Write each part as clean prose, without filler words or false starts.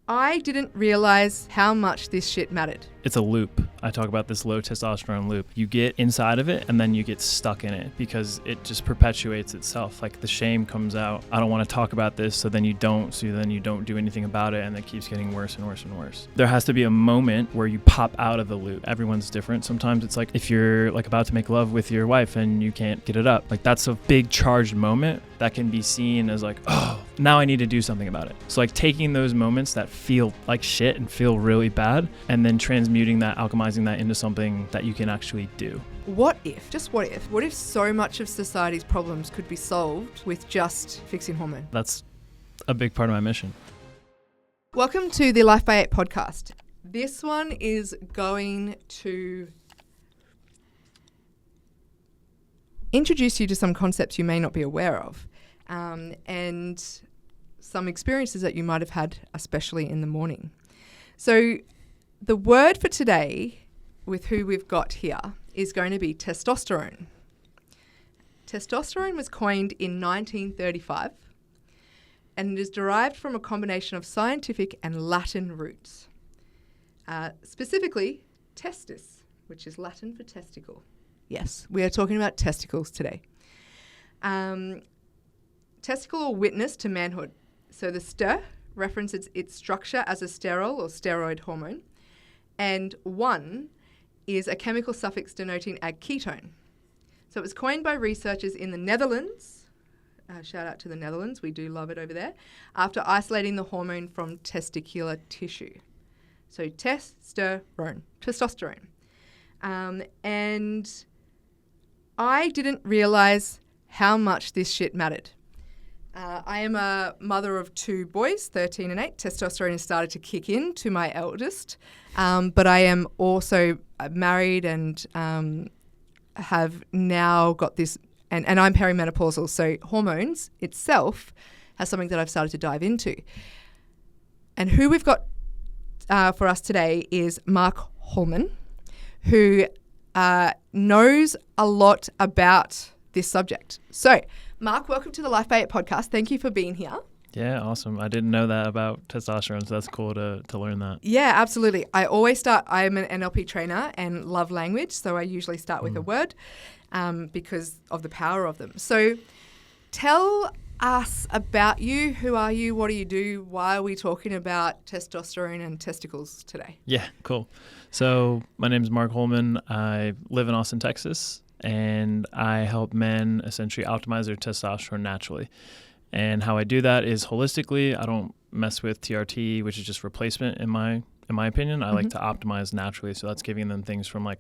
I didn't realize how much this shit mattered. It's a loop. I talk about this low testosterone loop. You get inside of it and then you get stuck in it because it just perpetuates itself. Like the shame comes out. I don't want to talk about this. So then you don't do anything about it, and it keeps getting worse and worse and worse. There has to be a moment where you pop out of the loop. Everyone's different. Sometimes it's like if you're like about to make love with your wife and you can't get it up. Like that's a big charged moment that can be seen as like, oh, now I need to do something about it. So like taking those moments that feel like shit and feel really bad and then transmuting that, alchemizing that into something that you can actually do. What if so much of society's problems could be solved with just fixing hormone? That's a big part of my mission. Welcome to the Life by 8 podcast. This one is going to introduce you to some concepts you may not be aware of, and some experiences that you might have had, especially in the morning. So the word for today with who we've got here is going to be testosterone. Testosterone was coined in 1935 and it is derived from a combination of scientific and Latin roots. Specifically, testis, which is Latin for testicle. Yes, we are talking about testicles today. Testicle or witness to manhood. So the ster references its structure as a sterol or steroid hormone, and one is a chemical suffix denoting a ketone. So it was coined by researchers in the Netherlands. Shout out to the Netherlands, we do love it over there, after isolating the hormone from testicular tissue. So testosterone. And I didn't realize how much this shit mattered. I am a mother of two boys, 13 and 8. Testosterone has started to kick in to my eldest. But I am also married and have now got this, and I'm perimenopausal. So hormones itself has something that I've started to dive into. And who we've got for us today is Mark Holman, who knows a lot about this subject. So, Mark, welcome to the Life by 8 podcast. Thank you for being here. Yeah, awesome. I didn't know that about testosterone, so that's cool to learn that. Yeah, absolutely. I always start, I'm an NLP trainer and love language, so I usually start with a word because of the power of them. So tell us about you. Who are you? What do you do? Why are we talking about testosterone and testicles today? Yeah, cool. So my name is Mark Holman. I live in Austin, Texas, and I help men essentially optimize their testosterone naturally. And how I do that is holistically. I don't mess with TRT, which is just replacement in my opinion. I like to optimize naturally. So that's giving them things from like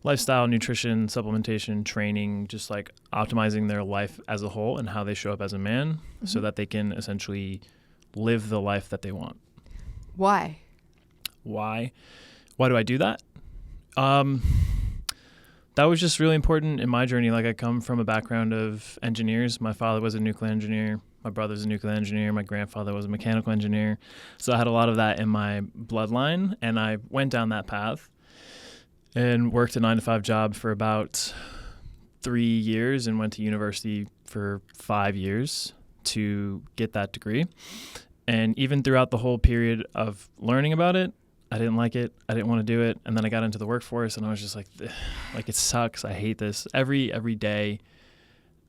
lifestyle, nutrition, supplementation, training, just like optimizing their life as a whole and how they show up as a man so that they can essentially live the life that they want. Why? Why do I do that? That was just really important in my journey. Like I come from a background of engineers. My father was a nuclear engineer. My brother's a nuclear engineer. My grandfather was a mechanical engineer. So I had a lot of that in my bloodline. And I went down that path and worked a 9-to-5 job for about 3 years and went to university for 5 years to get that degree. And even throughout the whole period of learning about it, I didn't like it. I didn't want to do it. And then I got into the workforce and I was just like it sucks. I hate this. Every day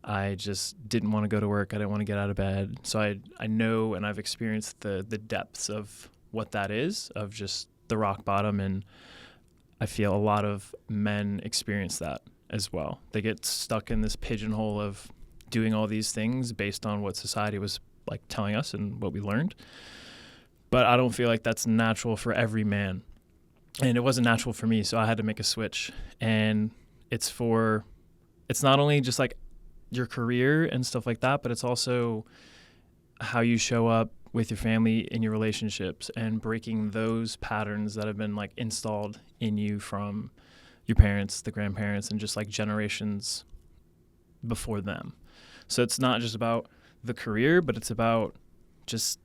I just didn't want to go to work. I didn't want to get out of bed. So I know and I've experienced the depths of what that is, of just the rock bottom. And I feel a lot of men experience that as well. They get stuck in this pigeonhole of doing all these things based on what society was like telling us and what we learned. But I don't feel like that's natural for every man. And it wasn't natural for me, so I had to make a switch. And it's not only just like your career and stuff like that, but it's also how you show up with your family in your relationships and breaking those patterns that have been like installed in you from your parents, the grandparents, and just like generations before them. So it's not just about the career, but it's about just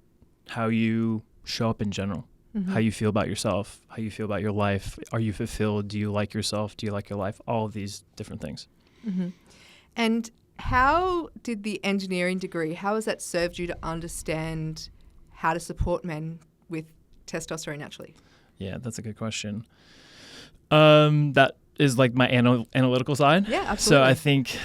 how you show up in general, how you feel about yourself, how you feel about your life. Are you fulfilled? Do you like yourself? Do you like your life? All of these different things. And how did the engineering degree, how has that served you to understand how to support men with testosterone naturally? Yeah, that's a good question. That is like my analytical side. Yeah, absolutely. So I think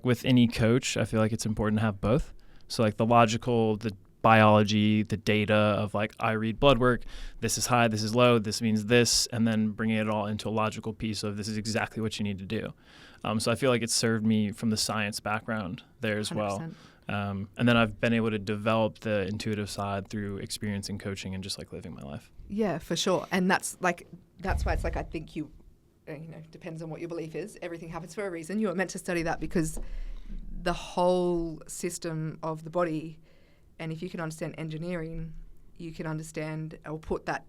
with any coach, I feel like it's important to have both. So like the logical, the biology, the data of like, I read blood work, this is high, this is low, this means this, and then bringing it all into a logical piece of this is exactly what you need to do. So I feel like it served me from the science background there as 100%. Well. And then I've been able to develop the intuitive side through experience in coaching and just like living my life. Yeah, for sure. And that's why it's like, I think depends on what your belief is. Everything happens for a reason. You were meant to study that because the whole system of the body, and if you can understand engineering, you can understand or put that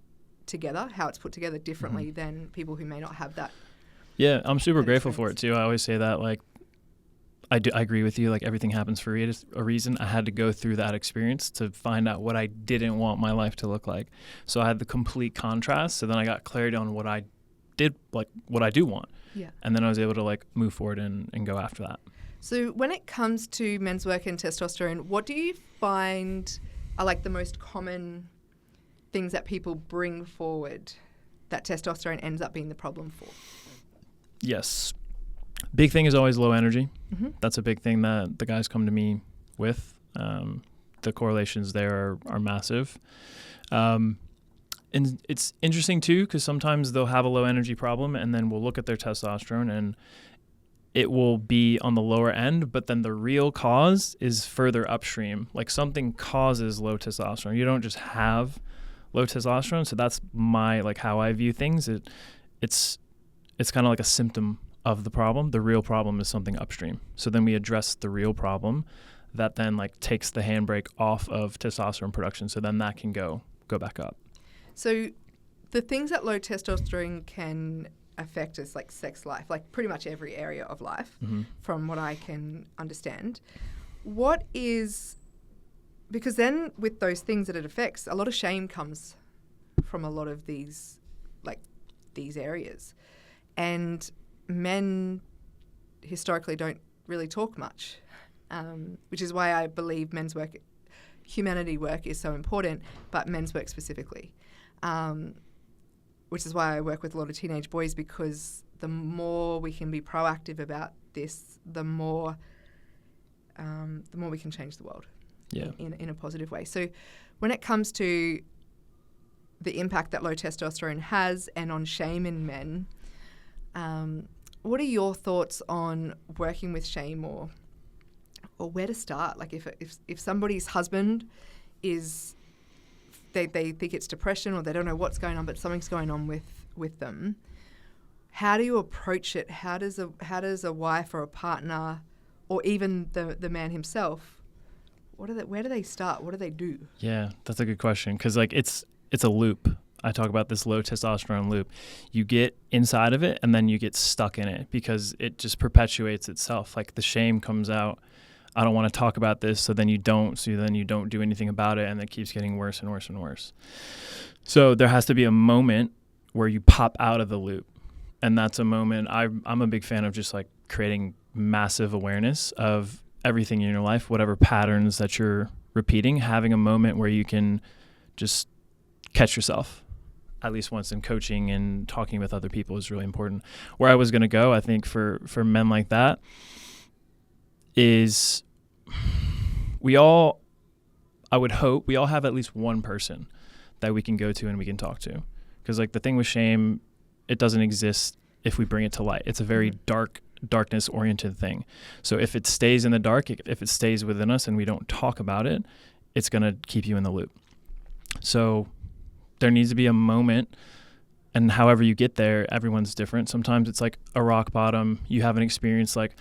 together, how it's put together differently than people who may not have that. Yeah, I'm super grateful for it too. I always say that, like, I agree with you. Like, everything happens for a reason. I had to go through that experience to find out what I didn't want my life to look like. So I had the complete contrast. So then I got clarity on what I did, like what I do want. Yeah. And then I was able to like move forward and go after that. So when it comes to men's work and testosterone, what do you find are like the most common things that people bring forward that testosterone ends up being the problem for? Yes. Big thing is always low energy. That's a big thing that the guys come to me with. The correlations there are massive. And it's interesting too, because sometimes they'll have a low energy problem and then we'll look at their testosterone and it will be on the lower end, but then the real cause is further upstream. Like, something causes low testosterone. You don't just have low testosterone. So that's how I view things. It's kind of like a symptom of the problem. The real problem is something upstream. So then we address the real problem that then like takes the handbrake off of testosterone production. So then that can go back up. So the things that low testosterone can affect is like sex life, like pretty much every area of life, from what I can understand. Because then with those things that it affects, a lot of shame comes from a lot of these areas. And men historically don't really talk much, which is why I believe men's work, humanity work, is so important, but men's work specifically, which is why I work with a lot of teenage boys, because the more we can be proactive about this, the more we can change the world in a positive way. So when it comes to the impact that low testosterone has and on shame in men, what are your thoughts on working with shame or where to start? Like if somebody's husband is, they think it's depression or they don't know what's going on, but something's going on with them, how do you approach it? How does a wife or a partner or even the man himself, where do they start? What do they do? Yeah, that's a good question, because like it's a loop. I talk about this low testosterone loop. You get inside of it and then you get stuck in it because it just perpetuates itself. Like the shame comes out. I don't want to talk about this. So then you don't do anything about it, and it keeps getting worse and worse and worse. So there has to be a moment where you pop out of the loop. And that's a moment I'm a big fan of, just like creating massive awareness of everything in your life, whatever patterns that you're repeating, having a moment where you can just catch yourself. At least once in coaching and talking with other people is really important. Where I was going to go, I think for men like that, is I would hope we all have at least one person that we can go to and we can talk to. Because like the thing with shame, it doesn't exist if we bring it to light. It's a very darkness oriented thing. So if it stays in the dark, if it stays within us and we don't talk about it, it's going to keep you in the loop. So there needs to be a moment, and however you get there, everyone's different. Sometimes it's like a rock bottom. You have an experience like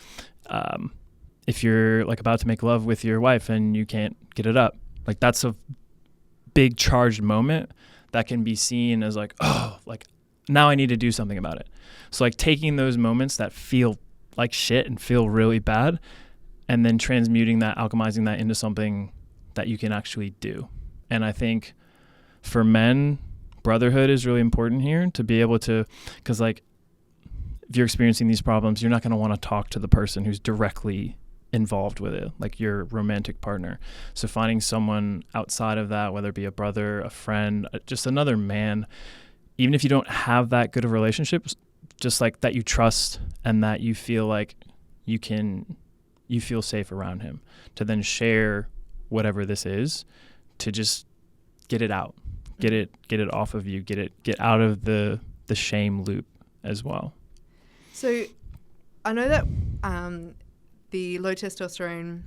if you're like about to make love with your wife and you can't get it up. Like that's a big charged moment that can be seen as like, oh, like now I need to do something about it. So like taking those moments that feel like shit and feel really bad and then transmuting that, alchemizing that into something that you can actually do. And I think for men, brotherhood is really important here, to be able to, because like if you're experiencing these problems, you're not going to want to talk to the person who's directly involved with it, like your romantic partner. So finding someone outside of that, whether it be a brother, a friend, just another man, even if you don't have that good of a relationship, just like that you trust and that you feel like you feel safe around him, to then share whatever this is, to just get it out, get it off of you, get out of the shame loop as well. So I know that the low testosterone,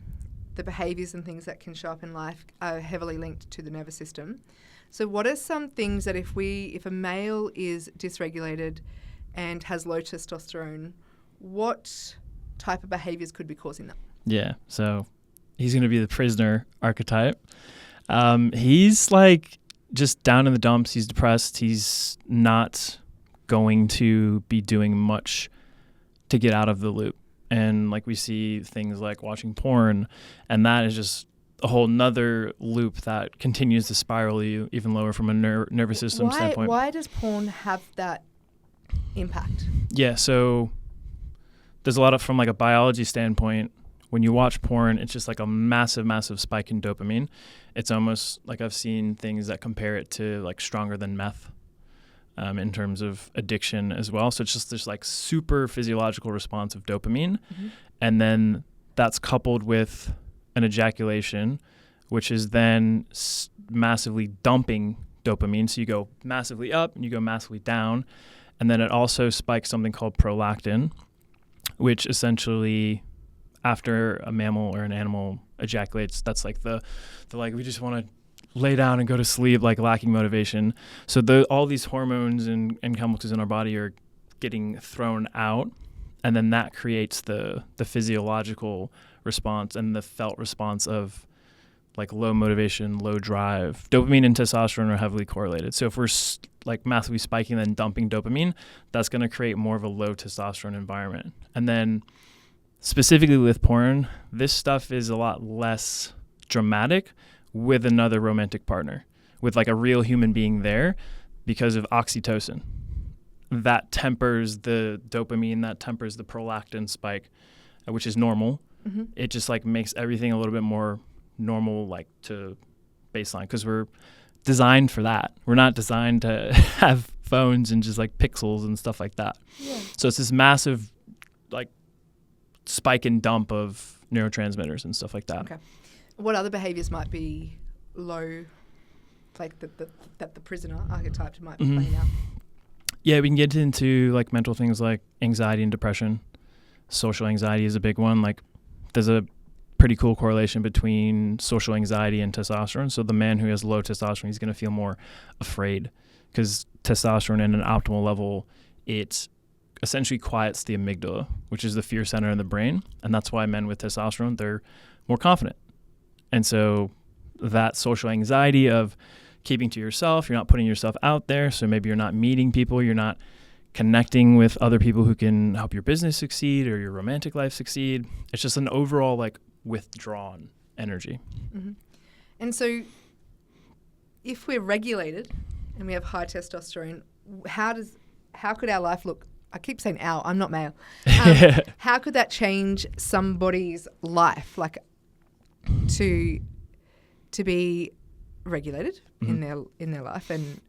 the behaviors and things that can show up in life are heavily linked to the nervous system. So what are some things that if a male is dysregulated and has low testosterone, what type of behaviors could be causing that? Yeah, so he's going to be the prisoner archetype. He's like just down in the dumps. He's depressed. He's not going to be doing much to get out of the loop. And like we see things like watching porn, and that is just a whole nother loop that continues to spiral you even lower from a nervous system standpoint. Why does porn have that impact? Yeah, so there's a lot of, from like a biology standpoint, when you watch porn, it's just like a massive, massive spike in dopamine. It's almost like I've seen things that compare it to like stronger than meth in terms of addiction as well. So it's just this like super physiological response of dopamine. Mm-hmm. And then that's coupled with an ejaculation, which is then massively dumping dopamine. So you go massively up and you go massively down. And then it also spikes something called prolactin, which essentially, after a mammal or an animal ejaculates, that's like the like, we just want to lay down and go to sleep, like lacking motivation. So all these hormones and chemicals in our body are getting thrown out, and then that creates the physiological response and the felt response of like low motivation, low drive. Dopamine and testosterone are heavily correlated. So if we're like massively spiking and then dumping dopamine, that's going to create more of a low testosterone environment. And then specifically with porn, this stuff is a lot less dramatic with another romantic partner, with like a real human being there, because of oxytocin. That tempers the dopamine, that tempers the prolactin spike, which is normal. Mm-hmm. It just like makes everything a little bit more normal, like to baseline, because we're designed for that. We're not designed to have phones and just like pixels and stuff like that. Yeah. So it's this massive like spike and dump of neurotransmitters and stuff like that. Okay. What other behaviors might be low, like that the prisoner archetype might be mm-hmm. playing out? Yeah, we can get into like mental things like anxiety and depression. Social anxiety is a big one. Like there's a pretty cool correlation between social anxiety and testosterone. So the man who has low testosterone, he's going to feel more afraid, because testosterone at an optimal level, it essentially quiets the amygdala, which is the fear center in the brain. And that's why men with testosterone, they're more confident. And so that social anxiety of keeping to yourself, you're not putting yourself out there. So maybe you're not meeting people, you're not connecting with other people who can help your business succeed or your romantic life succeed. It's just an overall like withdrawn energy. Mm-hmm. And so if we're regulated and we have high testosterone, how could our life look? I keep saying our, I'm not male. How could that change somebody's life? Like to be regulated mm-hmm. in their life, and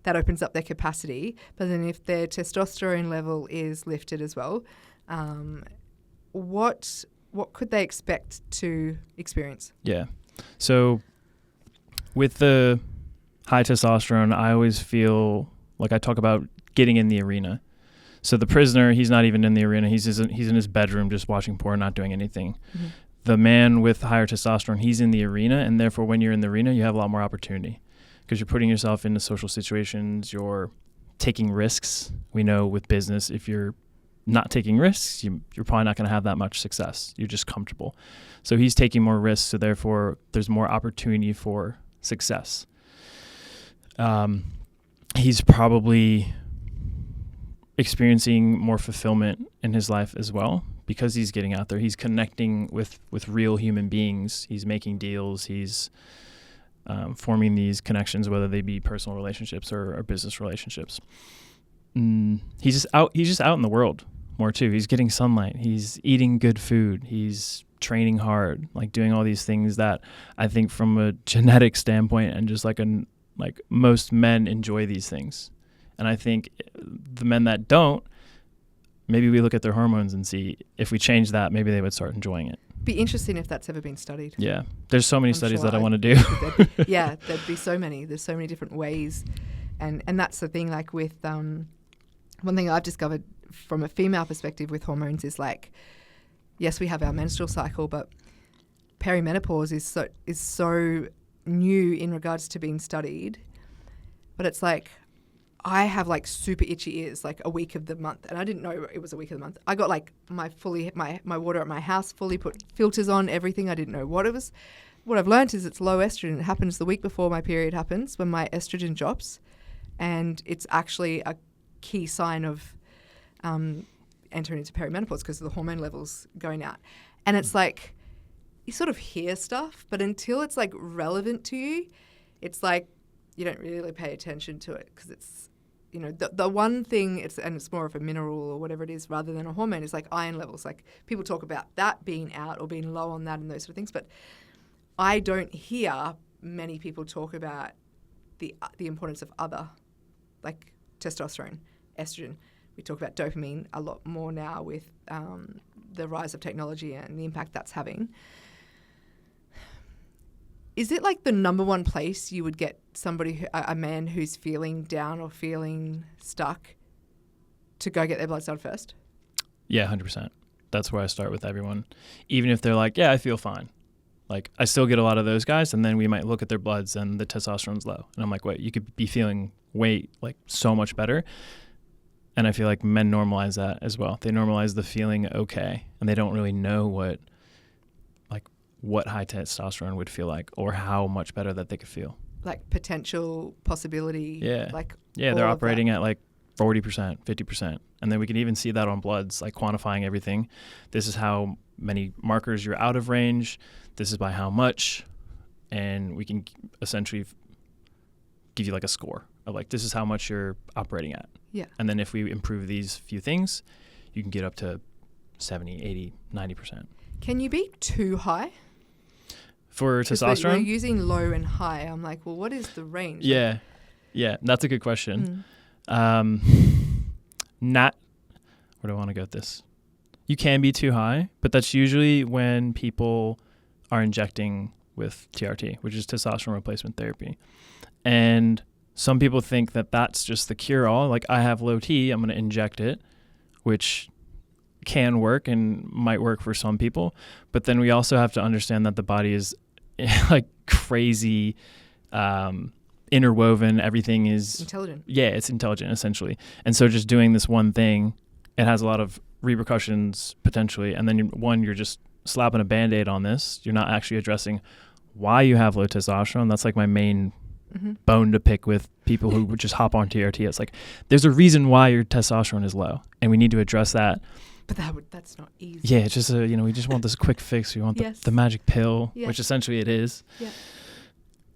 that opens up their capacity. But then if their testosterone level is lifted as well, what could they expect to experience? Yeah. So with the high testosterone, I always feel like I talk about getting in the arena. So the prisoner, he's not even in the arena. He's in his bedroom just watching porn, not doing anything. Mm-hmm. The man with higher testosterone, he's in the arena, and therefore when you're in the arena, you have a lot more opportunity, because you're putting yourself into social situations, you're taking risks. We know with business, if you're not taking risks, you're probably not going to have that much success. You're just comfortable. So he's taking more risks, so therefore there's more opportunity for success. He's probably experiencing more fulfillment in his life as well, because he's getting out there. He's connecting with real human beings. He's making deals. He's forming these connections, whether they be personal relationships or business relationships. He's just out in the world. more too. He's getting sunlight. He's eating good food. He's training hard, like doing all these things that I think from a genetic standpoint and just like most men enjoy these things. And I think the men that don't, maybe we look at their hormones and see if we change that, maybe they would start enjoying it. Be interesting if that's ever been studied. Yeah. There's so many studies that I want to do. There'd be so many. There's so many different ways. And that's the thing, like with, one thing I've discovered from a female perspective with hormones is like, yes, we have our menstrual cycle, but perimenopause is so new in regards to being studied. But it's like, I have like super itchy ears like a week of the month, and I didn't know it was a week of the month. I got like my water at my house fully put filters on, everything. I didn't know what it was. What I've learned is it's low estrogen. It happens the week before my period happens when my estrogen drops, and it's actually a key sign of entering into perimenopause because of the hormone levels going out. And it's like you sort of hear stuff, but until it's like relevant to you, it's like you don't really pay attention to it because it's, you know, the one thing, it's more of a mineral or whatever it is rather than a hormone, is like iron levels. Like people talk about that being out or being low on that and those sort of things, but I don't hear many people talk about the importance of other, like testosterone, estrogen. We talk about dopamine a lot more now with the rise of technology and the impact that's having. Is it like the number one place you would get somebody, a man who's feeling down or feeling stuck, to go get their bloods done first? Yeah, 100%. That's where I start with everyone. Even if they're like, yeah, I feel fine. Like, I still get a lot of those guys, and then we might look at their bloods and the testosterone's low. And I'm like, wait, you could be feeling like so much better. And I feel like men normalize that as well. They normalize the feeling okay, and they don't really know what high testosterone would feel like or how much better that they could feel. Like potential possibility. Yeah. Like they're operating at like 40%, 50%. And then we can even see that on bloods, like quantifying everything. This is how many markers you're out of range. This is by how much. And we can essentially give you like a score of like, this is how much you're operating at. Yeah. And then if we improve these few things, you can get up to 70, 80, 90%. Can you be too high? For testosterone? We're using low and high. I'm like, well, what is the range? Yeah. Yeah, that's a good question. Where do I want to go with this? You can be too high, but that's usually when people are injecting with TRT, which is testosterone replacement therapy. And some people think that that's just the cure-all. Like, I have low T, I'm going to inject it, which can work and might work for some people. But then we also have to understand that the body is like crazy interwoven. Everything is intelligent. Yeah, it's intelligent essentially. And so just doing this one thing, it has a lot of repercussions potentially. And then you're just slapping a Band-Aid on this. You're not actually addressing why you have low testosterone. That's like my main bone to pick with people who would just hop on TRT. It's like, there's a reason why your testosterone is low, and we need to address that. But that's not easy. Yeah, it's just we just want this quick fix. We want the magic pill, which essentially it is. Yeah.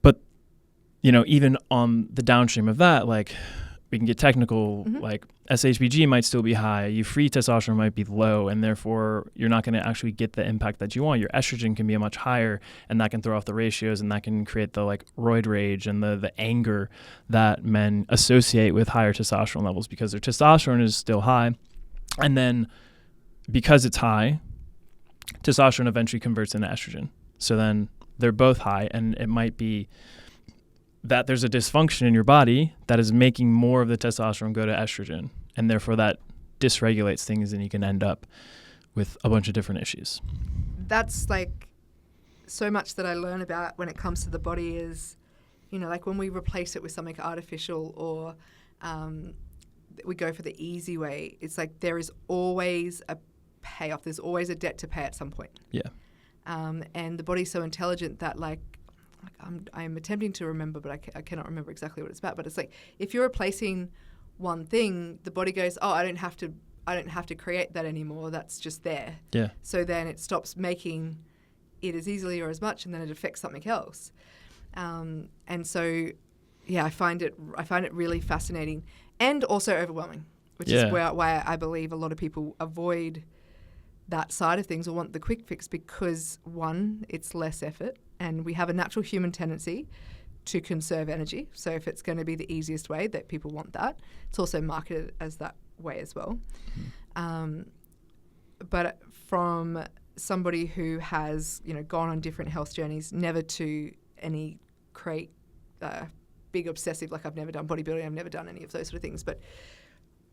But even on the downstream of that, like, we can get technical. Like, SHBG might still be high. Your free testosterone might be low, and therefore you're not going to actually get the impact that you want. Your estrogen can be much higher, and that can throw off the ratios, and that can create the like roid rage and the anger that men associate with higher testosterone levels because their testosterone is still high, and then because it's high, testosterone eventually converts into estrogen. So then they're both high, and it might be that there's a dysfunction in your body that is making more of the testosterone go to estrogen, and therefore that dysregulates things, and you can end up with a bunch of different issues. That's like so much that I learn about when it comes to the body is, like when we replace it with something artificial or we go for the easy way, it's like there is always a payoff. There's always a debt to pay at some point. Yeah. And the body's so intelligent that I'm attempting to remember, but I cannot remember exactly what it's about. But it's like if you're replacing one thing, the body goes, oh, I don't have to create that anymore. That's just there. Yeah. So then it stops making it as easily or as much, and then it affects something else. And so, yeah, I find it really fascinating and also overwhelming. which is why I believe a lot of people avoid that side of things or want the quick fix because, one, it's less effort, and we have a natural human tendency to conserve energy. So if it's going to be the easiest way, that people want that. It's also marketed as that way as well. But from somebody who has, gone on different health journeys, never to any big obsessive, like I've never done bodybuilding, I've never done any of those sort of things, but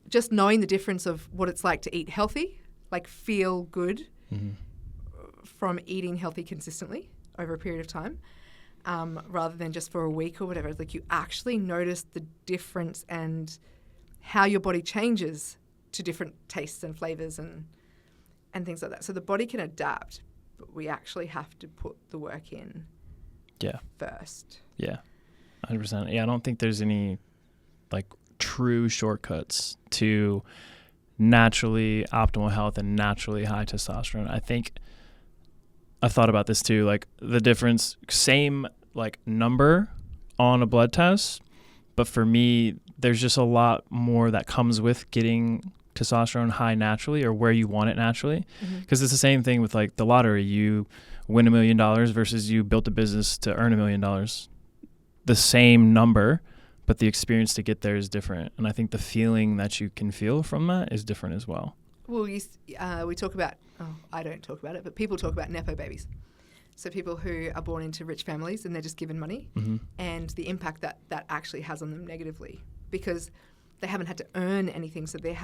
just knowing the difference of what it's like to eat healthy, like feel good from eating healthy consistently over a period of time, rather than just for a week or whatever. It's like you actually notice the difference and how your body changes to different tastes and flavors and things like that. So the body can adapt, but we actually have to put the work in first. Yeah, 100%. Yeah, I don't think there's any like true shortcuts to naturally optimal health and naturally high testosterone. I think I've thought about this too, like the difference, same like number on a blood test, but for me, there's just a lot more that comes with getting testosterone high naturally or where you want it naturally. Because it's the same thing with like the lottery. You win $1 million versus you built a business to earn $1 million. The same number, but the experience to get there is different. And I think the feeling that you can feel from that is different as well. Well, we talk about, I don't talk about it, but people talk about Nepo babies. So people who are born into rich families and they're just given money and the impact that actually has on them negatively because they haven't had to earn anything. So they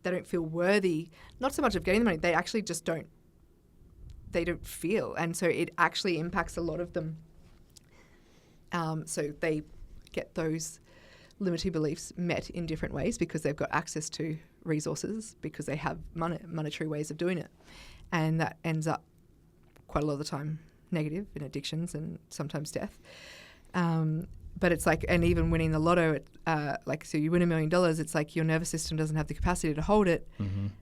don't feel worthy, not so much of getting the money, they actually just don't feel. And so it actually impacts a lot of them. So they get those limiting beliefs met in different ways because they've got access to resources because they have monetary ways of doing it. And that ends up quite a lot of the time negative in addictions and sometimes death. But it's like, and even winning the lotto, so you win $1 million, it's like your nervous system doesn't have the capacity to hold it,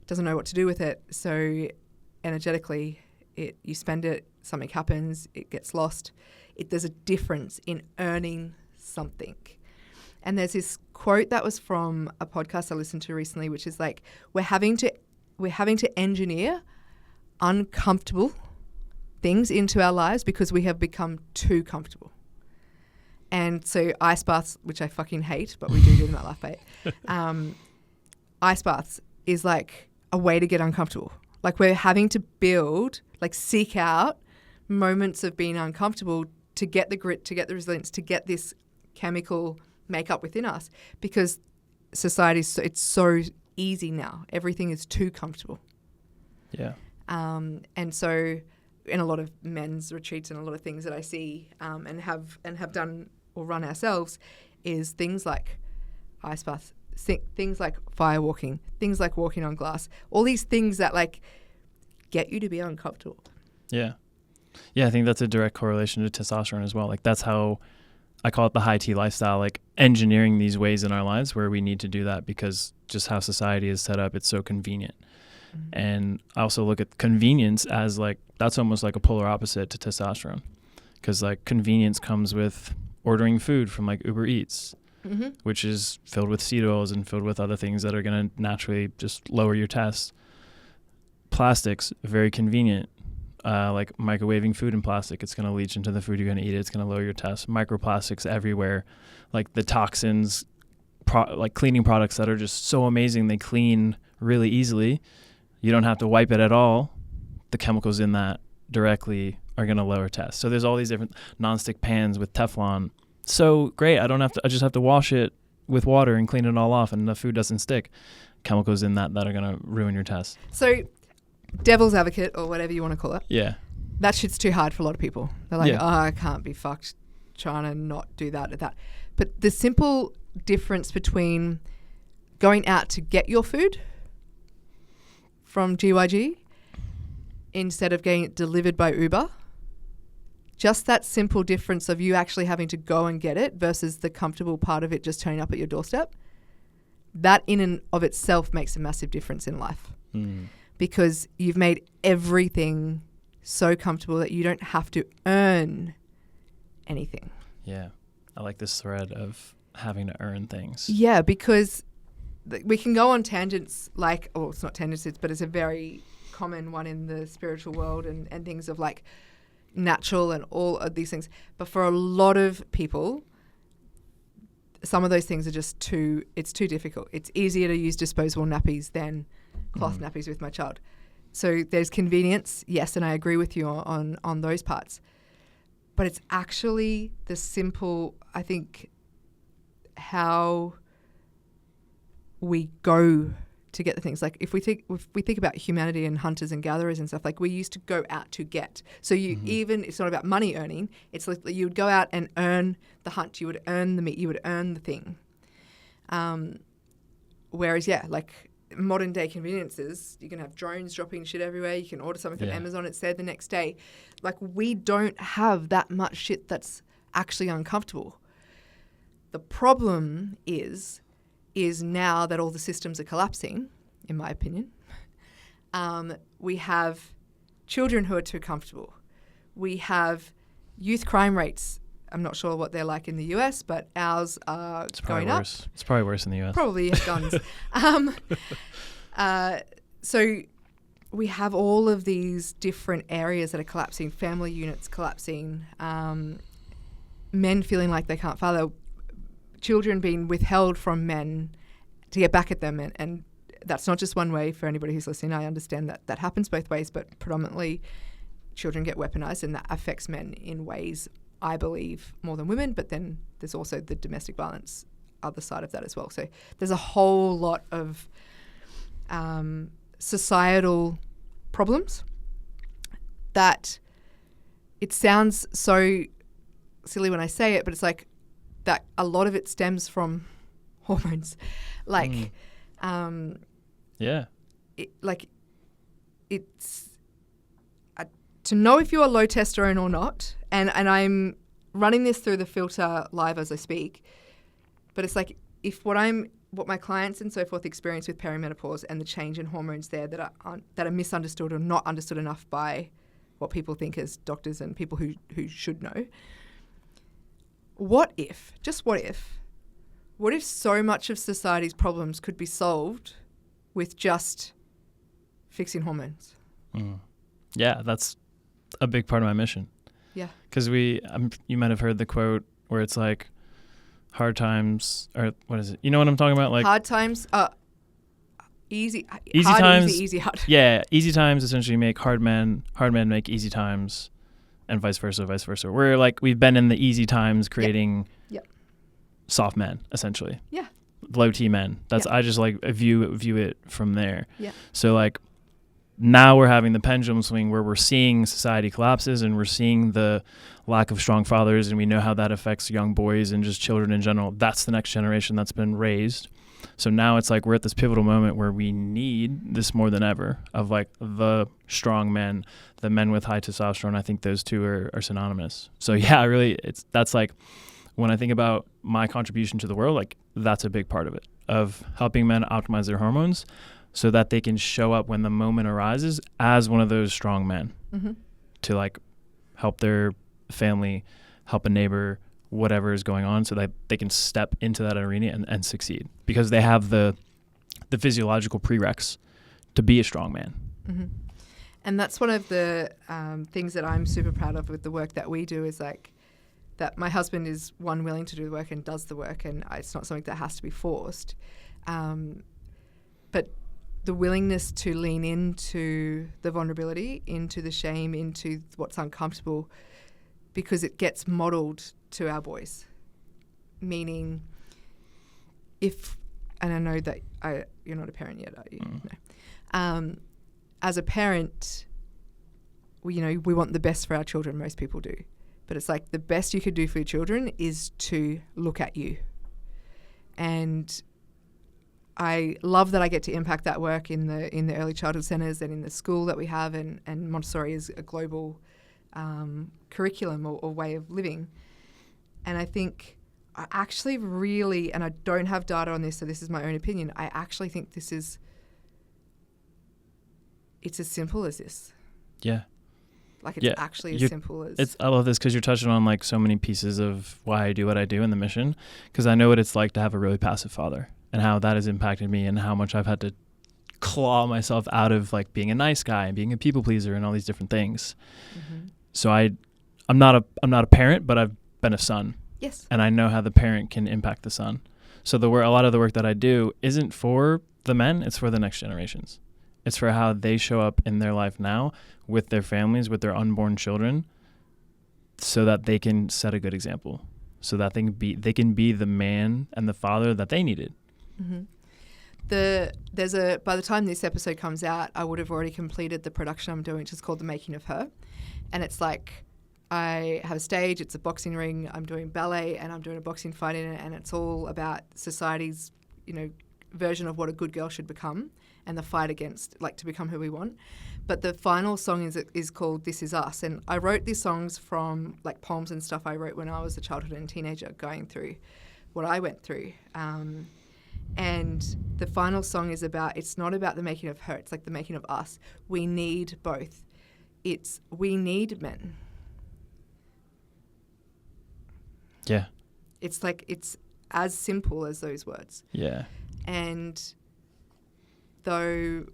doesn't know what to do with it. So energetically, you spend it, something happens, it gets lost. There's a difference in earning something. And there's this quote that was from a podcast I listened to recently, which is like, we're having to engineer uncomfortable things into our lives because we have become too comfortable. And so ice baths, which I fucking hate, but we do them at Lafayette, ice baths is like a way to get uncomfortable. Like we're having to seek out moments of being uncomfortable to get the grit, to get the resilience, to get this chemical makeup within us because society it's so easy now. Everything is too comfortable. Yeah. And so in a lot of men's retreats and a lot of things that I see and have done or run ourselves is things like ice baths, things like fire walking, things like walking on glass, all these things that like get you to be uncomfortable. Yeah. Yeah, I think that's a direct correlation to testosterone as well. Like that's how I call it the high T lifestyle, like engineering these ways in our lives where we need to do that because just how society is set up, it's so convenient. And I also look at convenience as like, that's almost like a polar opposite to testosterone because like convenience comes with ordering food from like Uber Eats, which is filled with seed oils and filled with other things that are going to naturally just lower your test. Plastics, very convenient. Like microwaving food in plastic, it's going to leach into the food you're going to eat. It's going to lower your test. Microplastics everywhere, like the toxins, like cleaning products that are just so amazing. They clean really easily. You don't have to wipe it at all. The chemicals in that directly are going to lower test. So there's all these different nonstick pans with Teflon. So great. I just have to wash it with water and clean it all off and the food doesn't stick. Chemicals in that are going to ruin your test. So devil's advocate or whatever you want to call it. Yeah. That shit's too hard for a lot of people. They're like, I can't be fucked trying to not do that. But the simple difference between going out to get your food from GYG instead of getting it delivered by Uber, just that simple difference of you actually having to go and get it versus the comfortable part of it just turning up at your doorstep, that in and of itself makes a massive difference in life. Because you've made everything so comfortable that you don't have to earn anything. Yeah. I like this thread of having to earn things. Yeah, because we can go on tangents like, oh, it's not tangents, but it's a very common one in the spiritual world and things of like natural and all of these things. But for a lot of people, some of those things are just too difficult. It's easier to use disposable nappies than cloth nappies with my child. So there's convenience, yes, and I agree with you on those parts. But it's actually the simple, I think, how we go to get the things. Like if we think about humanity and hunters and gatherers and stuff, like we used to go out to get. So you even, it's not about money earning. It's like you would go out and earn the hunt. You would earn the meat. You would earn the thing. Whereas, like modern day conveniences, you can have drones dropping shit everywhere. You can order something from Amazon. It's there the next day. Like we don't have that much shit that's actually uncomfortable. The problem is now that all the systems are collapsing, in my opinion, we have children who are too comfortable. We have youth crime rates. I'm not sure what they're like in the US, but ours are going up. It's probably worse in the US. Probably guns. So we have all of these different areas that are collapsing, family units collapsing, men feeling like they can't father, children being withheld from men to get back at them. And that's not just one way for anybody who's listening. I understand that happens both ways, but predominantly children get weaponized, and that affects men in ways, I believe, more than women. But then there's also the domestic violence other side of that as well. So there's a whole lot of societal problems that it sounds so silly when I say it, but it's like that a lot of it stems from hormones. Like, it's to know if you are low testosterone or not. And I'm running this through the filter live as I speak, but it's like if what my clients and so forth experience with perimenopause and the change in hormones there that are misunderstood or not understood enough by what people think as doctors and people who should know. What if so much of society's problems could be solved with just fixing hormones? Yeah, that's a big part of my mission. Yeah. Because you might have heard the quote where it's like, hard times, or what is it? You know what I'm talking about? Like hard times, easy hard, times, easy, hard. Yeah, easy times essentially make hard men make easy times, and vice versa. We're like, we've been in the easy times creating soft men, essentially. Yeah. Low T men. That's I just like view it from there. Yeah. So like now we're having the pendulum swing where we're seeing society collapses and we're seeing the lack of strong fathers, and we know how that affects young boys and just children in general. That's the next generation that's been raised. So now it's like we're at this pivotal moment where we need this more than ever of like the strong men, the men with high testosterone. I think those two are synonymous. So yeah, really, that's like when I think about my contribution to the world, like that's a big part of it, of helping men optimize their hormones so that they can show up when the moment arises as one of those strong men to like help their family, help a neighbor, whatever is going on, so that they can step into that arena and succeed because they have the physiological prereqs to be a strong man. And that's one of the things that I'm super proud of with the work that we do, is like that my husband is willing to do the work and does the work, and it's not something that has to be forced. But the willingness to lean into the vulnerability, into the shame, into what's uncomfortable, because it gets modeled to our boys. Meaning, and I know that you're not a parent yet, are you? No. As a parent, we want the best for our children. Most people do. But it's like the best you could do for your children is to look at you. And I love that I get to impact that work in the early childhood centres and in the school that we have, and Montessori is a global curriculum or way of living. And I think I actually really, and I don't have data on this, so this is my own opinion, I actually think it's as simple as this. Yeah. Like it's actually as simple as... I love this because you're touching on like so many pieces of why I do what I do in the mission, because I know what it's like to have a really passive father. and how that has impacted me and how much I've had to claw myself out of like being a nice guy and being a people pleaser and all these different things. So I'm not a parent, but I've been a son. Yes. And I know how the parent can impact the son. So a lot of the work that I do isn't for the men, it's for the next generations. It's for how they show up in their life now with their families, with their unborn children, so that they can set a good example, so that they can be the man and the father that they needed. By the time this episode comes out, I would have already completed the production I'm doing, which is called The Making of Her. And it's like, I have a stage, it's a boxing ring, I'm doing ballet and I'm doing a boxing fight in it, and it's all about society's, version of what a good girl should become and the fight against, like, to become who we want. But the final song is called This Is Us. And I wrote these songs from, like, poems and stuff I wrote when I was a childhood and teenager going through what I went through. And the final song is it's not about the making of her, it's like the making of us. We need both. We need men. Yeah. It's like, it's as simple as those words. Yeah. And though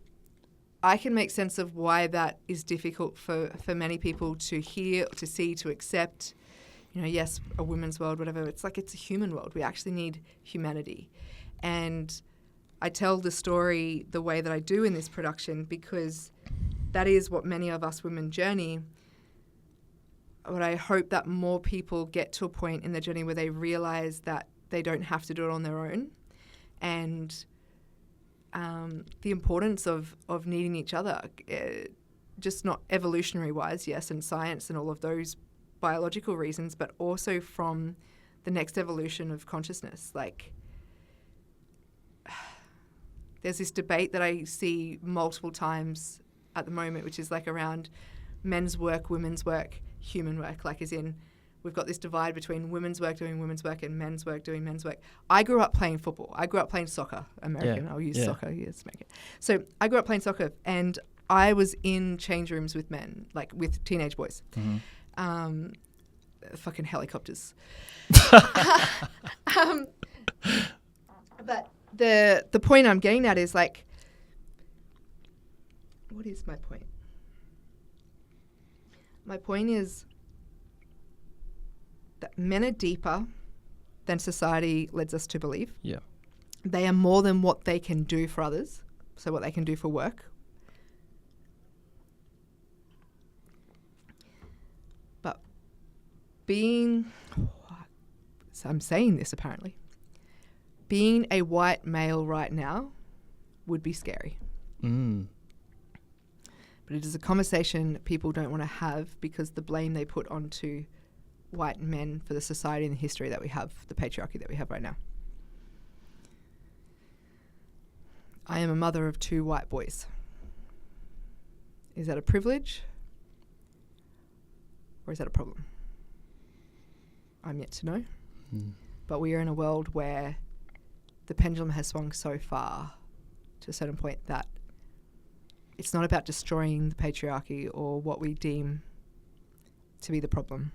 I can make sense of why that is difficult for many people to hear, to see, to accept, yes, a women's world, whatever, it's like, it's a human world. We actually need humanity. And I tell the story the way that I do in this production because that is what many of us women journey. But I hope that more people get to a point in their journey where they realize that they don't have to do it on their own, and the importance of needing each other, just not evolutionary wise, yes, and science and all of those biological reasons, but also from the next evolution of consciousness. Like, there's this debate that I see multiple times at the moment, which is like around men's work, women's work, human work, like as in we've got this divide between women's work doing women's work and men's work doing men's work. I grew up playing football. I grew up playing soccer. American, I'll use soccer. Yes, American. So I grew up playing soccer, and I was in change rooms with men, like with teenage boys. Fucking helicopters. But the point I'm getting at is like, what is my point? My point is that men are deeper than society leads us to believe. Yeah. They are more than what they can do for others, so what they can do for work. But I'm saying this apparently, being a white male right now would be scary. But it is a conversation people don't want to have because the blame they put onto white men for the society and the history that we have, the patriarchy that we have right now. I am a mother of 2 white boys. Is that a privilege or is that a problem? I'm yet to know. But we are in a world where the pendulum has swung so far to a certain point that it's not about destroying the patriarchy or what we deem to be the problem.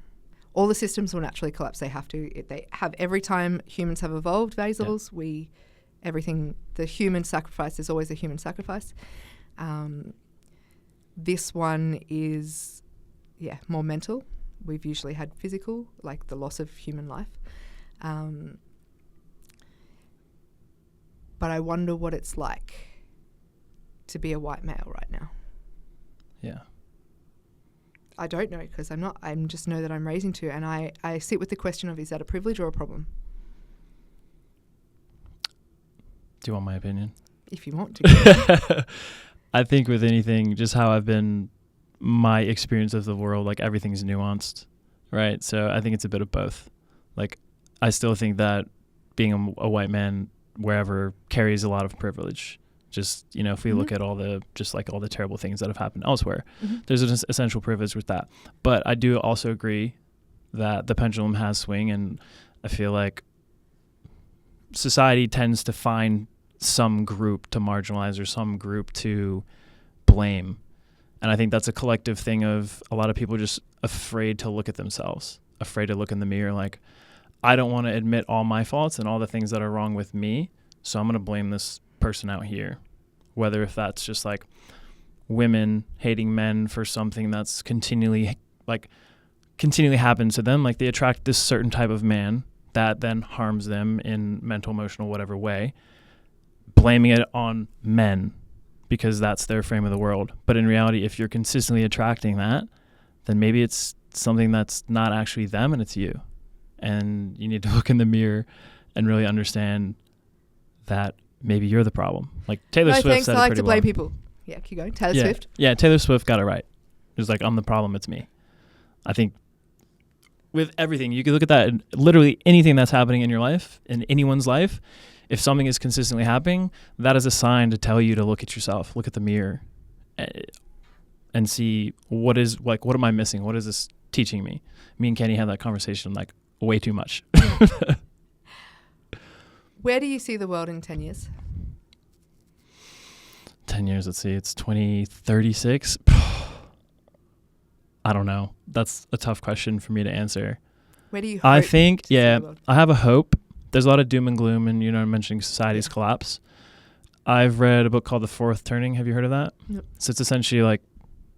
All the systems will naturally collapse. They have to. They have every time humans have evolved values levels. The human sacrifice is always a human sacrifice. This one is, more mental. We've usually had physical, like the loss of human life. But I wonder what it's like to be a white male right now. Yeah. I don't know because I'm not. I just know that I'm raising 2, and I sit with the question of, is that a privilege or a problem? Do you want my opinion? If you want to. I think with anything, just how I've been, my experience of the world, like everything's nuanced, right? So I think it's a bit of both. Like, I still think that being a white man wherever carries a lot of privilege. Just, if we look at all the terrible things that have happened elsewhere, there's an essential privilege with that. But I do also agree that the pendulum has swung, and I feel like society tends to find some group to marginalize or some group to blame. And I think that's a collective thing of a lot of people just afraid to look at themselves, afraid to look in the mirror. Like, I don't want to admit all my faults and all the things that are wrong with me, So I'm going to blame this person out here. Whether if that's just like women hating men for something that's continually happens to them. Like they attract this certain type of man that then harms them in mental, emotional, whatever way, blaming it on men because that's their frame of the world. But in reality, if you're consistently attracting that, then maybe it's something that's not actually them and it's you. And you need to look in the mirror and really understand that maybe you're the problem. Like Taylor Swift thanks. said I it like pretty to blame well. people. Yeah, keep going. Taylor Swift. Yeah, Taylor Swift got it right. It was like, I'm the problem, it's me. I think with everything, you can look at that and literally anything that's happening in your life, in anyone's life, if something is consistently happening, that is a sign to tell you to look at yourself, look at the mirror and see what am I missing? What is this teaching me? Me and Kenny had that conversation like way too much. Where do you see the world in 10 years? 10 years, let's see, it's 2036. I don't know. That's a tough question for me to answer. Where do you hope I think, to see the world? I have a hope. There's a lot of doom and gloom and, mentioning society's collapse. I've read a book called The Fourth Turning. Have you heard of that? Nope. So it's essentially like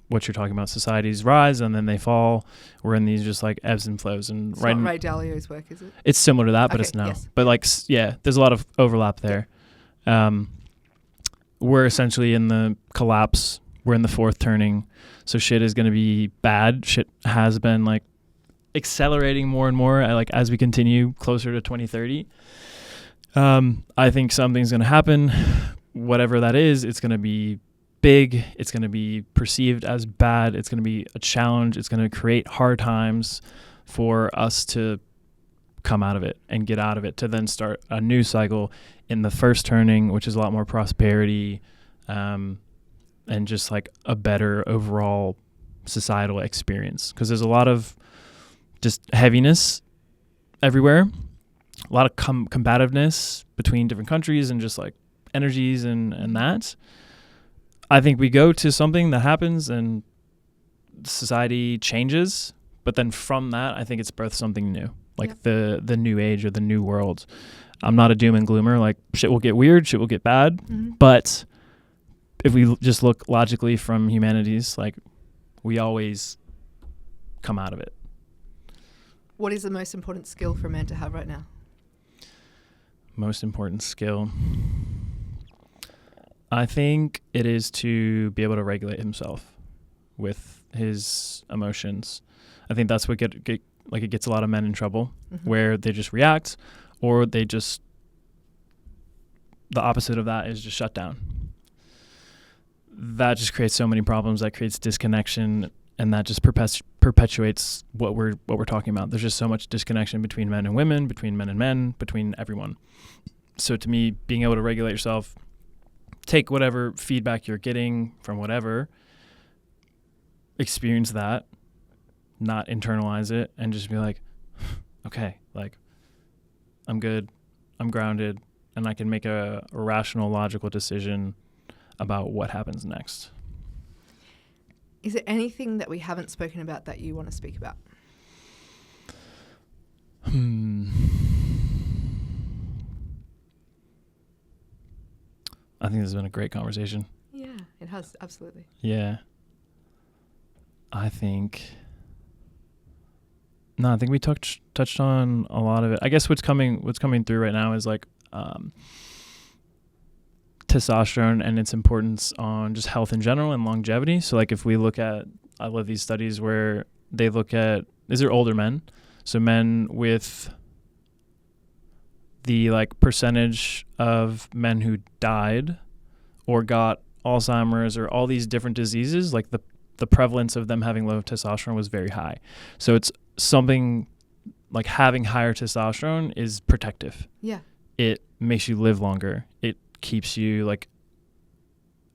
what you're talking about. Societies rise and then they fall. We're in these just like ebbs and flows. And It's not Ray Dalio's work, is it? It's similar to that, but Okay, it's no. yes. But like, there's a lot of overlap there. We're essentially in the collapse. We're in the fourth turning. So shit is going to be bad. Shit has been like accelerating more and more as we continue closer to 2030. I think something's going to happen. Whatever that is, it's going to be big. It's going to be perceived as bad. It's going to be a challenge. It's going to create hard times for us to come out of it and get out of it to then start a new cycle in the first turning, which is a lot more prosperity, and just like a better overall societal experience. Because there's a lot of just heaviness everywhere, a lot of combativeness between different countries and just like energies and that. I think we go to something that happens and society changes, but then from that, I think it's birthed something new, like the new age or the new world. I'm not a doom and gloomer. Like shit will get weird, shit will get bad, but if we just look logically from humanities, like we always come out of it. What is the most important skill for a man to have right now? Most important skill. I think it is to be able to regulate himself with his emotions. I think that's what it gets a lot of men in trouble, where they just react, or they just, the opposite of that is just shut down. That just creates so many problems. That creates disconnection, and that just perpetuates what we're talking about. There's just so much disconnection between men and women, between men and men, between everyone. So to me, being able to regulate yourself, take whatever feedback you're getting from whatever, experience that, not internalize it, and just be like, okay, like I'm good, I'm grounded, and I can make a rational, logical decision about what happens next. Is there anything that we haven't spoken about that you want to speak about? I think this has been a great conversation. Yeah, it has, absolutely. Yeah. I think we touched on a lot of it. I guess what's coming through right now is like testosterone and its importance on just health in general and longevity. So like if we look at, I love these studies where they look at, these are older men. So men with the like percentage of men who died or got Alzheimer's or all these different diseases, like the prevalence of them having low testosterone was very high. So it's something like having higher testosterone is protective. Yeah. It makes you live longer. It keeps you like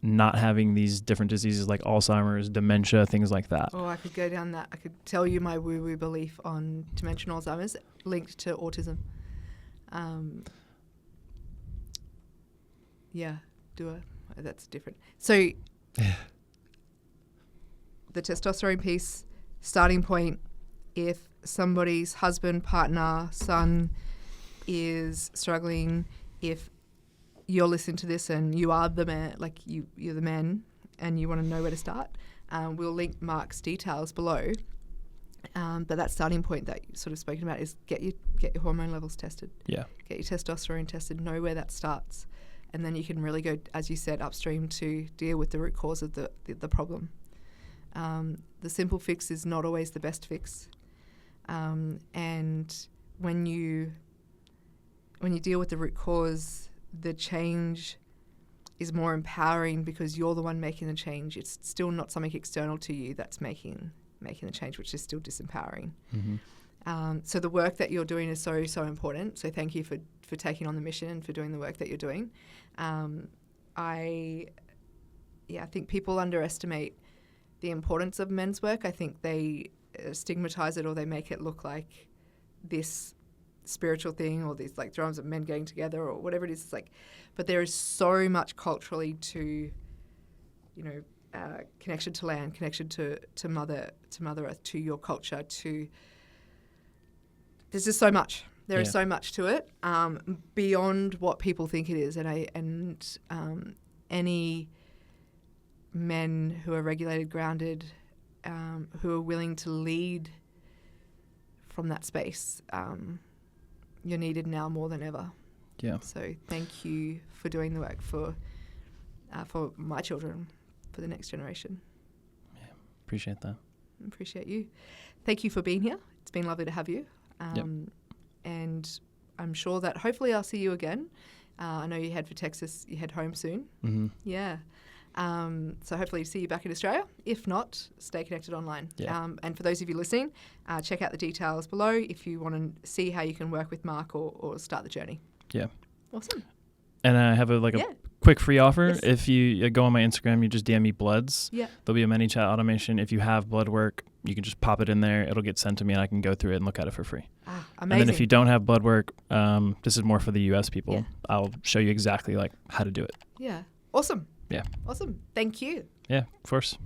not having these different diseases like Alzheimer's, dementia, things like that. Oh, I could go down that. I could tell you my woo-woo belief on dementia and Alzheimer's linked to autism. That's different. So the testosterone piece, starting point, if somebody's husband, partner, son is struggling, if you're listening to this and you are the man, like you're the man, and you want to know where to start, we'll link Mark's details below. But that starting point that you sort of spoken about is get your hormone levels tested. Yeah. Get your testosterone tested. Know where that starts, and then you can really go, as you said, upstream to deal with the root cause of the problem. The simple fix is not always the best fix, and when you deal with the root cause, the change is more empowering because you're the one making the change. It's still not something external to you that's making the change, which is still disempowering. Mm-hmm. So the work that you're doing is so, so important. So thank you for taking on the mission and for doing the work that you're doing. I think people underestimate the importance of men's work. I think they stigmatize it, or they make it look like this spiritual thing, or these like drums of men getting together, or whatever it is. It's like, but there is so much culturally to, connection to land, connection to Mother Earth, to your culture, there's just so much. There is so much to it, beyond what people think it is. And any men who are regulated, grounded, who are willing to lead from that space, you're needed now more than ever. Yeah. So thank you for doing the work for my children, for the next generation. Yeah, appreciate that. Appreciate you. Thank you for being here. It's been lovely to have you. And I'm sure that hopefully I'll see you again. I know you head for Texas. You head home soon. Mm-hmm. Yeah. So hopefully see you back in Australia. If not, stay connected online. Yeah. And for those of you listening, check out the details below if you want to see how you can work with Mark or start the journey. Yeah. Awesome. And I have a quick free offer. Yes. If you go on my Instagram, you just DM me bloods. Yeah. There'll be a ManyChat automation. If you have blood work, you can just pop it in there. It'll get sent to me, and I can go through it and look at it for free. Amazing. And then if you don't have blood work, this is more for the US people. Yeah. I'll show you exactly like how to do it. Yeah. Awesome. Yeah. Awesome. Thank you. Yeah, of course.